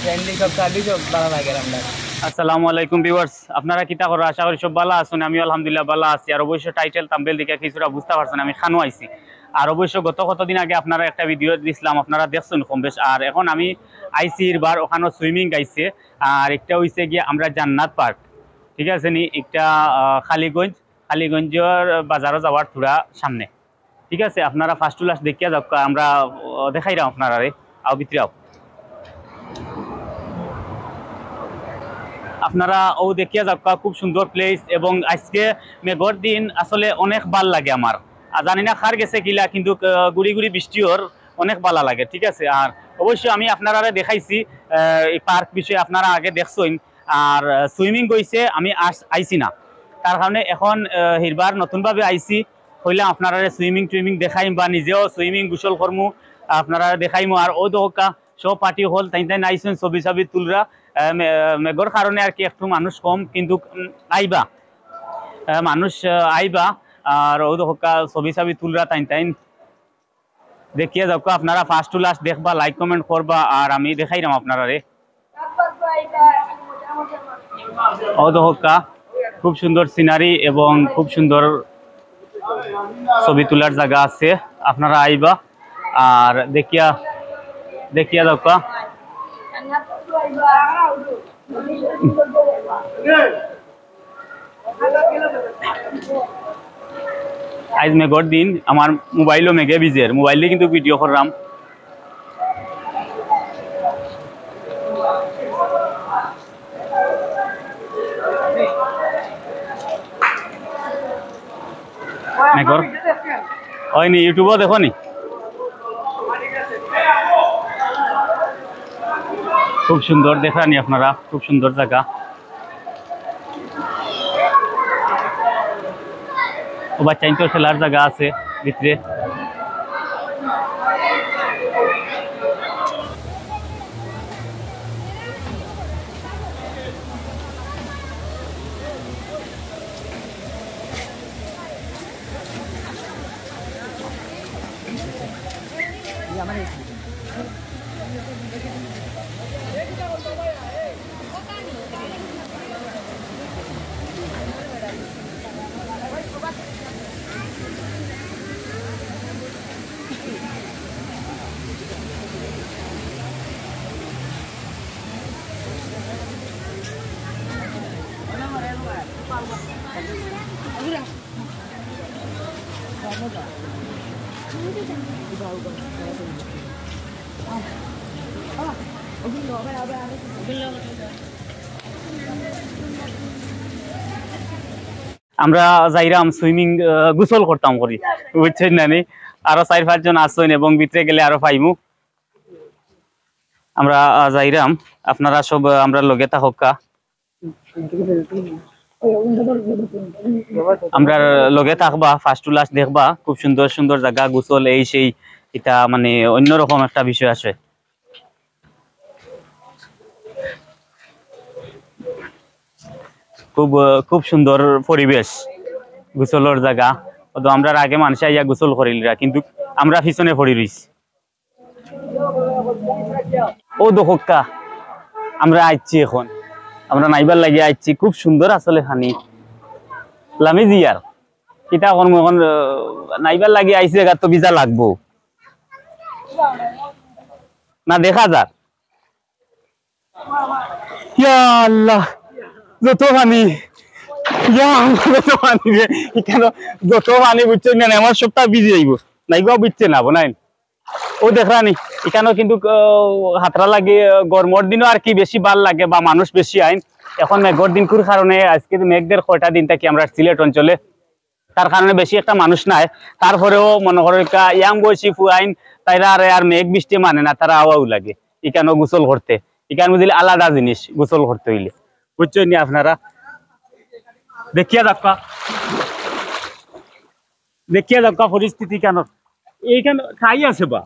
Friendly সব service সব ভালো লাগে আমরা। আসসালামু আলাইকুম ভিউয়ার্স, আপনারা কিতা করো? আশা করি সব ভালো আছেন। আমি আলহামদুলিল্লাহ ভালো আছি। আর অবশ্য টাইটেল থাম্বনেল দেখে কিছুটা বুঝতে পারছেন আমি খানু আইছি। আর অবশ্য গত কতদিন আগে আপনারা একটা ভিডিও দিছিলাম, আপনারা দেখছেন কম বেশ। আর এখন আমি আইসি বার ওখানে সুইমিং গাইছে। আর একটা হইছে গিয়ে আমরা জান্নাত পার্ক, ঠিক আছে নি, একটা খালিগঞ্জের বাজারও যাওয়ার থোড়া সামনে, ঠিক আছে। আপনারা ফার্স্ট টু লাস্ট দেখিয়া যাও, আমরা দেখাইলাম আপনারা আও ভিতরে আপনারা ও দেখিয়া যাক, খুব সুন্দর প্লেস। এবং আজকে মেঘর দিন আসলে অনেক ভাল লাগে আমার। আর জানি না খার গেছে কিলা, কিন্তু গুড়ি গুড়ি বৃষ্টিওর অনেক ভালো লাগে, ঠিক আছে। আর অবশ্যই আমি আপনারা দেখাইছি এই পার্ক বিষয়ে, আপনারা আগে দেখছেন। আর সুইমিং গইছে আমি আইছি না, তার কারণে এখন হিরবার নতুনভাবে আইছি হইলে আপনারা সুইমিং দেখাইম, বা নিজেও সুইমিং গোসল করমু আপনারা দেখাইমু। আর ও দোকা সব পার্টি হল তাই আইসেন ছবি তুলরা। মেঘর কারণে আর কি একটু মানুষ কম, কিন্তু আইবা মানুষ আইবা। আর ও দোকা ছবি তুলরা তাই দেখিয়ে যাও। আপনারা ফার্স্ট টু লাস্ট দেখবা, লাইক কমেন্ট করবা, আর আমি দেখাইলাম আপনারা ও দোকা খুব সুন্দর সিনারি এবং খুব সুন্দর ছবি তোলার জায়গা আছে। আপনারা আইবা আর দেখিয়া যাও। আজ মেঘর দিন, আমার মোবাইলও মেঘে ভিজের, মোবাইলে কিন্তু ভিডিও করলাম। মেঘর হয়নি, ইউটিউবও দেখো নি, খুব সুন্দর দেখানি আপনারা, খুব সুন্দর জায়গা। ও বাচ্চা তো খেলার জায়গা আছে ভিতরে। আমরা যাইরাম সুইমিং গোসল করতাম করি, বুঝছেন না নি? আরো 4-5 জন আসছেন এবং ভিতরে গেলে আরো পাইমু। আমরা যাইরাম, আপনারা সব আমরা লগে থাকা, আমরা লগে থাকবা, ফার্স্ট টু লাস্ট দেখবা। খুব সুন্দর সুন্দর জায়গা, গোসল এই সেই, এটা মানে অন্যরকম একটা বিষয় আছে। খুব সুন্দর পরিবেশ, গোসলের জায়গা। আমরা আগে মানুষ আইয়া গোসল করিলরা, কিন্তু আমরা পিছনে পড়ি রইছি। ও দোকা আমরা আইছি, এখন আমরা নাইবার লাগে আইছি। খুব সুন্দর আসলে খানি লামি জিয়ার কিতা করবো, এখন নাইবার লাগে আইছি, জায়গা তো ভিজা লাগবো না, দেখা যাক। ইয়া আল্লাহ, যত পানি, যত পানি বুঝছেন না, আমার সবটা ভিজে যাইব, নাইবা বুঝছে না বোনাই। ও দেখরানি এখানেও কিন্তু হাতরা লাগে, গরমের দিনও আর কি বেশি ভাল লাগে, বা মানুষ বেশি আইন। এখন মেঘর দিনকুর কারণে আজকে মেঘদের কয়টা দিন থাকি আমরা সিলেট অঞ্চলে, তার কারণে বেশি একটা মানুষ নাই। তারপরেও মনে করো ইয়াং বয়সী ফুয়াইন, তাইরা আর মেঘ বৃষ্টি মানে না, তারা আওয়াও লাগে এখানেও গোসল করতে। এখানে বুঝলে আলাদা জিনিস গোসল করতে হইলে, বুঝছেন নি আপনারা। দেখিয়া দেখা পরিস্থিতি কেন এইখানে খাই আছে বা,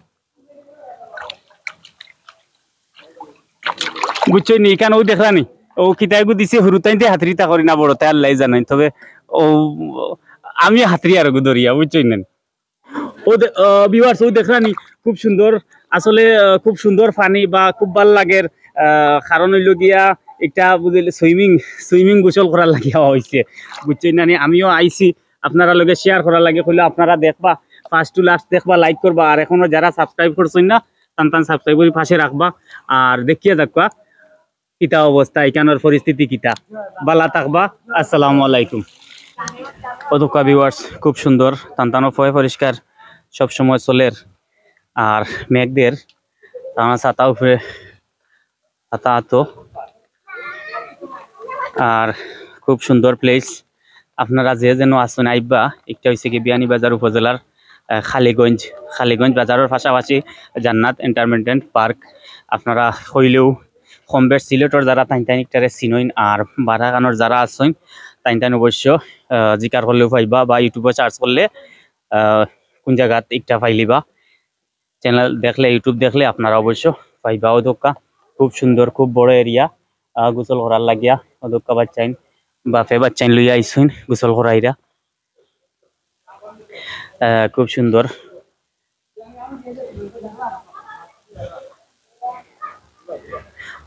বুঝছেন নি। এখানেও দেখলানি ও খিতাইগু দিছে, হুরুতাইতে হাতরিতা করি না, বড় তাই আল্লাহ জানাই। তবে ও আমি হাতরি আর দরিয়া, বুঝছেন না। ও ভিউয়ার্স ও দেখলানি খুব সুন্দর, আসলে খুব সুন্দর পানি, বা খুব ভাল লাগে। কারণ হইল গিয়া একটা বুঝলে সুইমিং গোসল করার লাগিয়া হয়েছে বুঝছেন না আমিও আইছি আপনারা লগে শেয়ার করার লাগে কইলে আপনারা দেখবা ফার্স্ট টু লাস্ট দেখবা লাইক করবা আর এখনো যারা সাবস্ক্রাইব করছেন না টান সাবস্ক্রাইব করে পাশে রাখবা আর দেখিয়ে দেখবা কিতা অবস্থা এখানের পরিস্থিতি কিতা বালা থাকবা আসসালামু আলাইকুম অদুকা ভিউয়ার্স খুব সুন্দর টানটানো পরিষ্কার সবসময় চলের আর মেঘদের টানা ছাতা উপরে ছাতা আতো আর খুব সুন্দর প্লেস আপনারা যে যেন আসুন আইবা একটা হয়েছে কি বিয়ানীবাজার উপজেলার খালিগঞ্জ বাজারের পাশাপাশি জান্নাত এন্টারটেইনমেন্ট পার্ক আপনারা হইলেও কমবেশ সিলেটর যারা তাইন একটারে চিনইন আর বারাগানোর যারা আসইন তাইন অবশ্য জিকার করলেও পাইবা বা ইউটিউবে সার্চ করলে কোন জায়গাত একটা পাইলিবা চ্যানেল দেখলে ইউটিউব দেখলে আপনারা অবশ্য পাইবা অদক্কা খুব সুন্দর খুব বড় এরিয়া গোসল করার লাগিয়া অদক্কা বাচ্চাইন বাপে বাচ্চাইন লইয়া আইসইন গোসল করাইরা খুব সুন্দর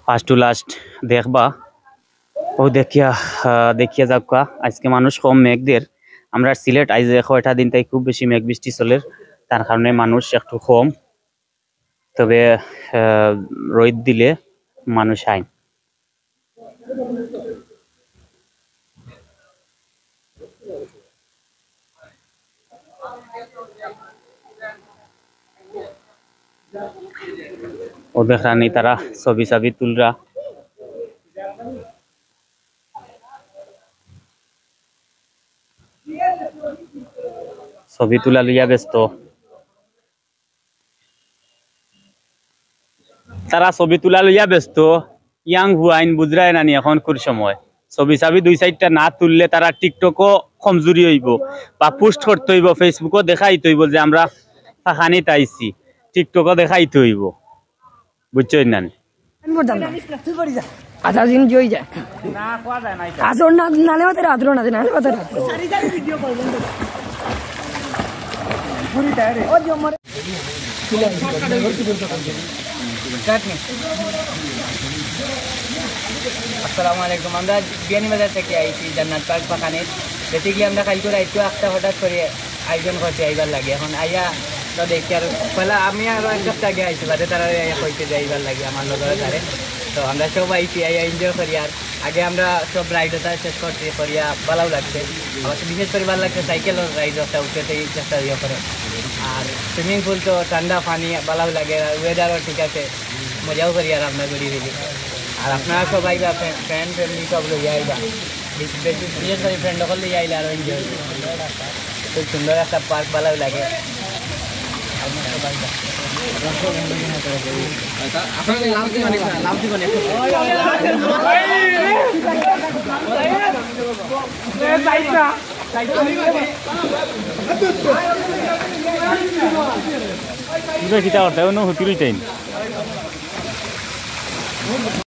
ফার্স্ট টু লাস্ট দেখবা ও দেখিয়া যাবকা আজকে মানুষ কম মেঘদের আমরা সিলেট আইজ কয়টা দিন তাই খুব বেশি মেঘ বৃষ্টি চলের তার কারণে মানুষ একটু কম তবে রোদ দিলে মানুষ আইন ও দেখানি তারা ছবি তুলরা ছবি তুলা লইয়া ব্যস্ত ইয়াং হুয়াইন বুঝরাই নানি এখন কোন সময় ছবি দুই সাইডটা না তুললে তারা টিকটকও কমজোরি হইব বা পোস্ট করতে হইব ফেসবুকও দেখাইতে হইব যে আমরা ফাঁকানিত আইছি টিকটকও দেখাইতে হইব বুঝছই না আধা দিন জই যায় না কোয়া যায় না আজর না নালে মতে রাত্র না নালে মতে রাত্র পুরি টায়ারে ও যে মরে আসসালামু আলাইকুম আমরা বিয়ানীবাজার থেকে আইছি জান্নাত পার্ক বাগানে বেসিক্যালি আমরা কাল করে আইতো একটা হঠাৎ করে আয়োজন করতে আইবার লাগে এখন আইয়া তো দেখি আর পয়লা আমি আরো এক সপ্তাহ আগে আইছি বাদে তারা কইতে যাইবার লাগে আমার লগর তারে তো আমরা সব আইছি আইয়া এনজয় করি আর আগে আমরা সব রাইডটা শেষ করছি করিয়া ভালোও লাগছে আমার বিশেষ করে ভালো লাগছে সাইকেলের রাইডটা উঠতে চেষ্টা ইয়ে করে আর সুইমিং পুল তো ঠান্ডা পানি ভালোও লাগে ওয়েদারও ঠিক আছে মজাও করি আর আমরা ঘুরি ফিরি আর আপনারা সবাই বা ফ্রেন্ড ফ্যামিলি সব লইয়া আইবা বিশেষ করে ফ্রেন্ড সকল লইয়া আইলে আরও এনজয় খুব সুন্দর একটা পার্ক ভালোও লাগে কিতা করতে হুতি রইতেন